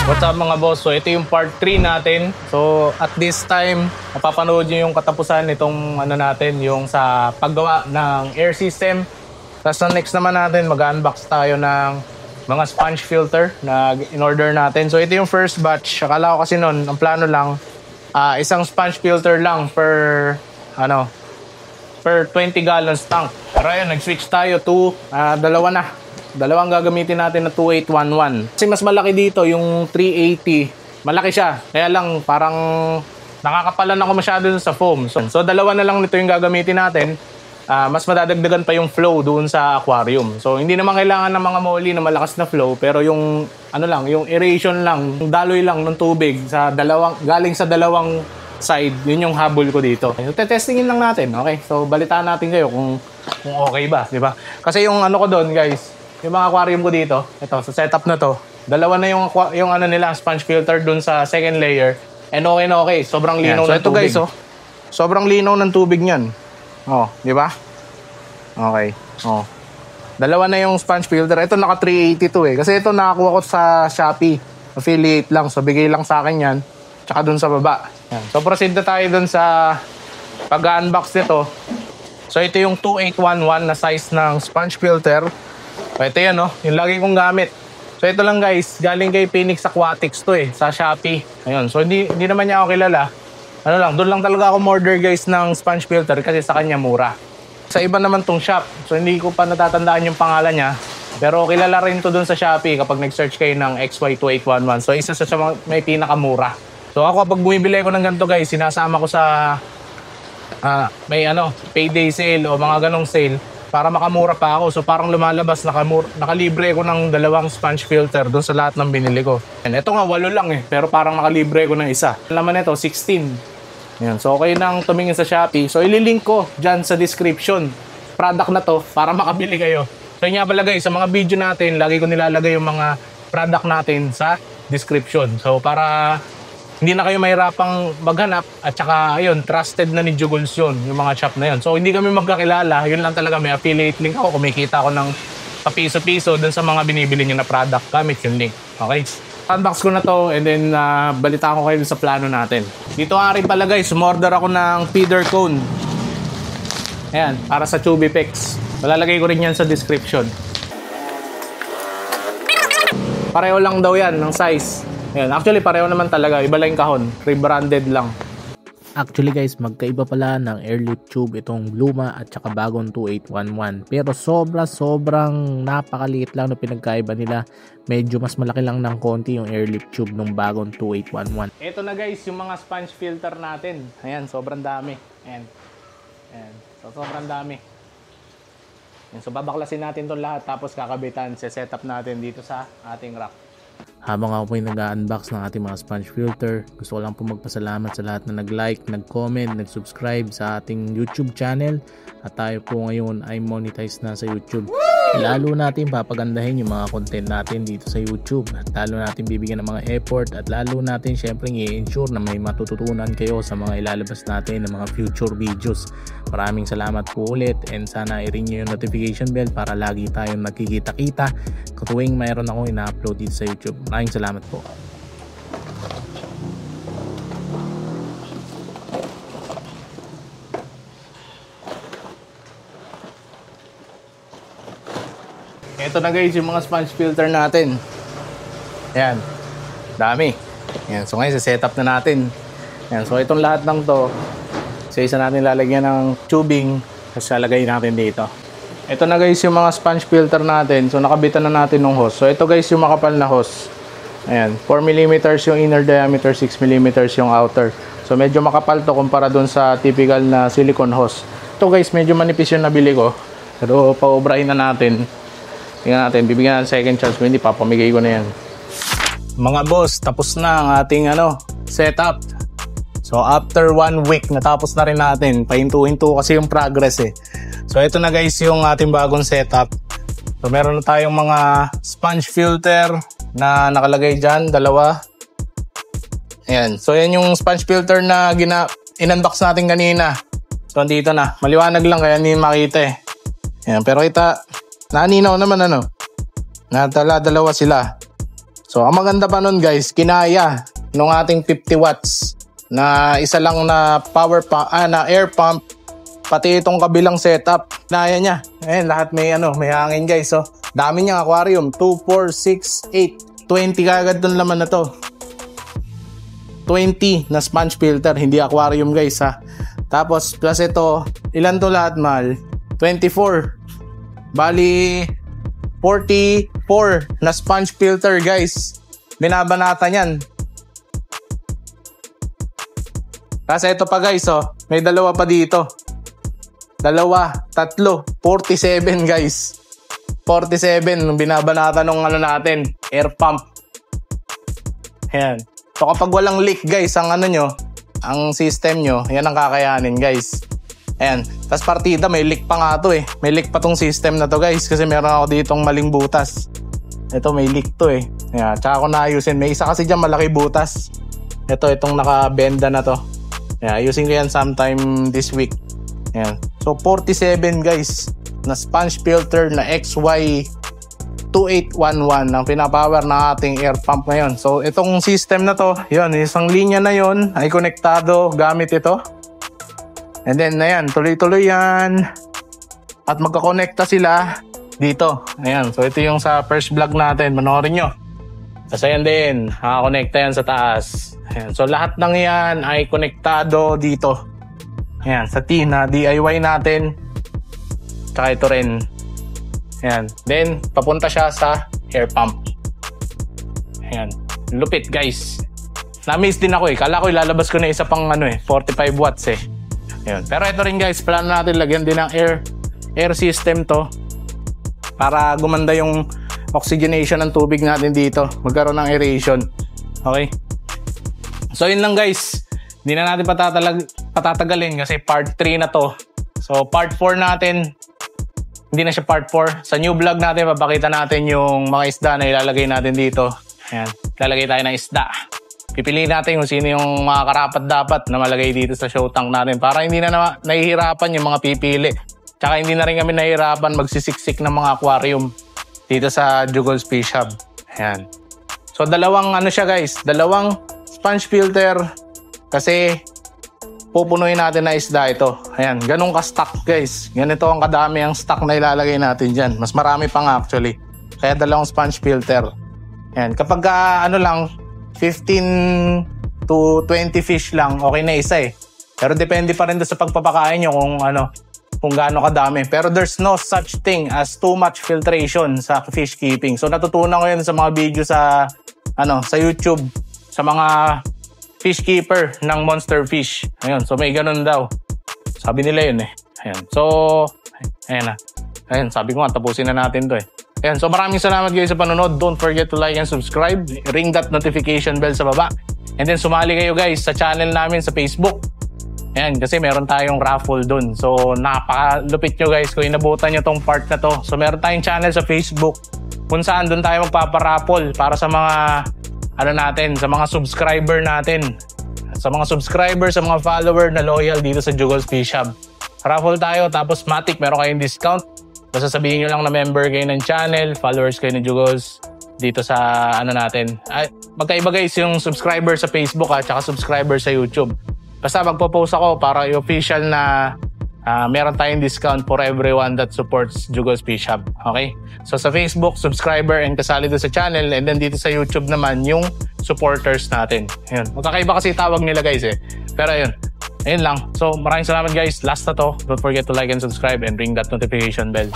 What's up mga boss? So ito yung part 3 natin. So at this time, mapapanood nyo yung katapusan nitong natin, yung sa paggawa ng air system. Tapos next naman natin, mag-unbox tayo ng mga sponge filter na in-order natin. So ito yung first batch. Akala ko kasi nun, ang plano lang, isang sponge filter lang per 20 gallons tank. Pero ayun, nag-switch tayo to dalawang gagamitin natin na 2811. Kasi mas malaki dito yung 380. Malaki siya. Kaya lang parang nakakapalan ako masyado sa foam. So dalawa na lang nito yung gagamitin natin. Mas madadagdagan pa yung flow doon sa aquarium. So hindi naman kailangan ng mga molly na malakas na flow, pero yung yung aeration lang, yung daloy lang ng tubig sa galing sa dalawang side, yun yung habol ko dito. So, testingin lang natin, okay? So balitaan natin kayo kung okay ba, di ba? Kasi yung ko doon, guys, yung mga aquarium ko dito, ito sa setup na to, dalawa na yung nila sponge filter doon sa second layer, and okay, sobrang linaw ng tubig. Guys, sobrang linaw ng tubig niyan. Di ba? Okay. Dalawa na yung sponge filter. Ito naka 382 kasi ito nakakuha ko sa Shopee. Affiliate lang, so bigay lang sa akin 'yan. Tsaka doon sa baba. Yan. So proceed na tayo doon sa pag-unbox nito. So ito yung 2811 na size ng sponge filter. So ito yan, yung lagi kong gamit. So ito lang guys, galing kay Phoenix Aquatics to sa Shopee. Ayun, so hindi naman niya ako kilala. Doon lang talaga ako order guys ng sponge filter kasi sa kanya mura. Sa iba naman tong shop, so hindi ko pa natatandaan yung pangalan niya. Pero kilala rin to doon sa Shopee kapag nag-search kayo ng XY2811. So isa sa may pinakamura. So ako kapag bumibili ko ng ganito guys, sinasama ko sa may payday sale o mga ganong sale para makamura pa ako. So parang lumalabas, nakalibre ko ng dalawang sponge filter doon sa lahat ng binili ko. And ito nga 8 lang pero parang nakalibre ko ng isa. Laman nito 16. Yan. So okay nang tumingin sa Shopee. So ililink ko dyan sa description product na to para makabili kayo. So yun nga pala guys, sa mga video natin, lagi ko nilalagay yung mga product natin sa description. So para hindi na kayo mahirapang maghanap at saka ayun, trusted na ni Juguls yun, yung mga shop na yun. So hindi kami magkakilala, yun lang talaga, may affiliate link ako, kumikita ako ng papiso-piso dun sa mga binibili nyo na product, gamit yung link. Okay? Unbox ko na to and then balita ko kayo sa plano natin. Dito nga rin pala guys, umorder ako ng feeder cone. Ayan, para sa Chubipix. Malalagay ko rin yan sa description. Pareho lang daw yan ng size. Ayan, actually pareho naman talaga, iba lang yung kahon, rebranded lang. Actually guys, magkaiba pala ng airlift tube itong luma at saka bagong 2811. Pero sobrang napakaliit lang na pinagkaiba nila. Medyo mas malaki lang ng konti yung airlift tube ng bagong 2811. Ito na guys, yung mga sponge filter natin. Ayan, sobrang dami. Ayan. So sobrang dami. Ayan, so babaklasin natin itong lahat tapos kakabitan, setup natin dito sa ating rack. Habang ako po yung nag-unbox ng ating mga sponge filter, gusto ko lang po magpasalamat sa lahat na nag-like, nag-comment, nag-subscribe sa ating YouTube channel. At tayo po ngayon ay monetize na sa YouTube. Lalo natin papagandahin yung mga content natin dito sa YouTube. At lalo natin bibigyan ng mga effort at lalo natin syempre i-ensure na may matututunan kayo sa mga ilalabas natin ng mga future videos. Maraming salamat po ulit and sana i-ring nyo yung notification bell para lagi tayong nagkikita-kita tuwing mayroon akong ina-upload dito sa YouTube. Maraming salamat po. Ito na guys yung mga sponge filter natin. Ayan, dami. Ayan, so ngayon setup na natin. Ayan, so itong lahat ng to, isa natin lalagyan ng tubing, tapos lalagay natin dito. Ito na guys yung mga sponge filter natin. So nakabitan na natin ng hose. So ito guys yung makapal na hose. Ayan, 4mm yung inner diameter, 6mm yung outer. So medyo makapal to kumpara dun sa typical na silicone hose. Ito guys, medyo manipis yung nabili ko. Pero paubrahin na natin. Tingnan natin, bibigyan natin second chance. Hindi, papamigay ko na yan. Mga boss, tapos na ang ating setup. So after 1 week, natapos na rin natin. Pahinto-hinto kasi yung progress So ito na guys yung ating bagong setup. So meron na tayong mga sponge filter na nakalagay dyan, 2. Ayan, so yan yung sponge filter na in-unbox natin kanina. So andito na, maliwanag lang kaya hindi makita Ayan, pero kita, naninaw naman Natala, 2 sila. So ang maganda pa nun guys, kinaya nung ating 50 watts na isa lang na na air pump, pati itong kabilang setup, kinaya niya. Ayan, lahat may may hangin guys. So dami niyang aquarium, 2, 4, 6, 8, 20 kagad dun laman na to. 20 na sponge filter, hindi aquarium guys ha. Tapos plus ito, ilan to lahat mahal? 24. Bali 44 na sponge filter guys. Binabanata niyan. Kasi ito pa guys, may dalawa pa dito. Dalawa, tatlo, 47 guys. 47 binabanata nung natin, air pump. Ayan. So kapag walang leak guys, ang ang system nyo, yan ang kakayanin guys. Ayan. Tapos partida, may leak pa nga to May leak pa tong system na to guys, kasi meron ako ditong maling butas. Ito may leak to Ayan. Tsaka ko naayusin. May isa kasi dyan malaki butas. Itong nakabenda na to. Ayan. Ayusin ko yan sometime this week. Ayan. So 47 guys na sponge filter na XY2811 ang pinapower ng ating air pump ngayon. So itong system na to, yun, isang linya na yun ay konektado gamit ito. And then ayan, tuloy-tuloy yan. At magkakonekta sila dito. Ayan, so ito yung sa first vlog natin, manoorin nyo. Tapos ayan din, nakakonekta yan sa taas. Ayan, so lahat ng yan ay konektado dito. Ayan, sa T na DIY natin. Tsaka ito rin. Ayan, then papunta siya sa air pump. Ayan, lupit guys. Na-miss din ako kala ko ilalabas ko na isa pang 45 watts Ayan. Pero ito rin guys, plano natin lagyan din ng air system to para gumanda yung oxygenation ng tubig natin dito, magkaroon ng aeration. Okay, so yun lang guys, hindi na natin patatagalin kasi part 3 na to. So part 4 natin, hindi na siya part 4. Sa new vlog natin, papakita natin yung mga isda na ilalagay natin dito. Ayan, lalagay tayo ng isda. Pipiliin natin kung sino yung mga karapat-dapat na malagay dito sa show tank natin para hindi na nahihirapan yung mga pipili. Tsaka hindi na rin kami nahihirapan magsisiksik ng mga aquarium dito sa Jugols Fish Hub. Ayan. So dalawang siya guys, dalawang sponge filter kasi pupunuin natin na isda ito. Ayan, ganun ka-stock guys. Ganito ang kadami ang stock na ilalagay natin dyan. Mas marami pa nga actually. Kaya dalawang sponge filter. Ayan, kapag lang 15 to 20 fish lang, okay na isa Pero depende pa rin doon sa pagpapakain nyo kung gaano kadami. Pero there's no such thing as too much filtration sa fish keeping. So natutunan ko yun sa mga video sa YouTube, sa mga fish keeper ng Monster Fish. Ayun, so may ganun daw. Sabi nila yun Ayan. So, ayan na. Ayan, sabi ko nga, tapusin na natin to Ayan, so maraming salamat guys sa panonood. Don't forget to like and subscribe. Ring that notification bell sa baba. And then sumali kayo guys sa channel namin sa Facebook. Ayan, kasi meron tayong raffle dun. So napakalupit nyo guys kung inabutan nyo tong part na to. So meron tayong channel sa Facebook kung saan dun tayo magpaparaffle para sa mga sa mga subscriber natin. Sa mga subscriber, sa mga follower na loyal dito sa Jugols Fish Hub. Raffle tayo, tapos matik meron kayong discount. Basta sabihin nyo lang na member kayo ng channel, followers kayo ng Jugols dito sa natin. Magkaiba guys yung subscriber sa Facebook at saka subscriber sa YouTube. Basta magpo-post ako para yung official na meron tayong discount for everyone that supports Jugols Fish Hub. Okay? So sa Facebook, subscriber and kasali doon sa channel, and then dito sa YouTube naman yung supporters natin. Ayun. Magkakaiba kasi tawag nila guys Pero ayun. Ayun lang. So maraming salamat guys. Last na to. Don't forget to like and subscribe and ring that notification bell.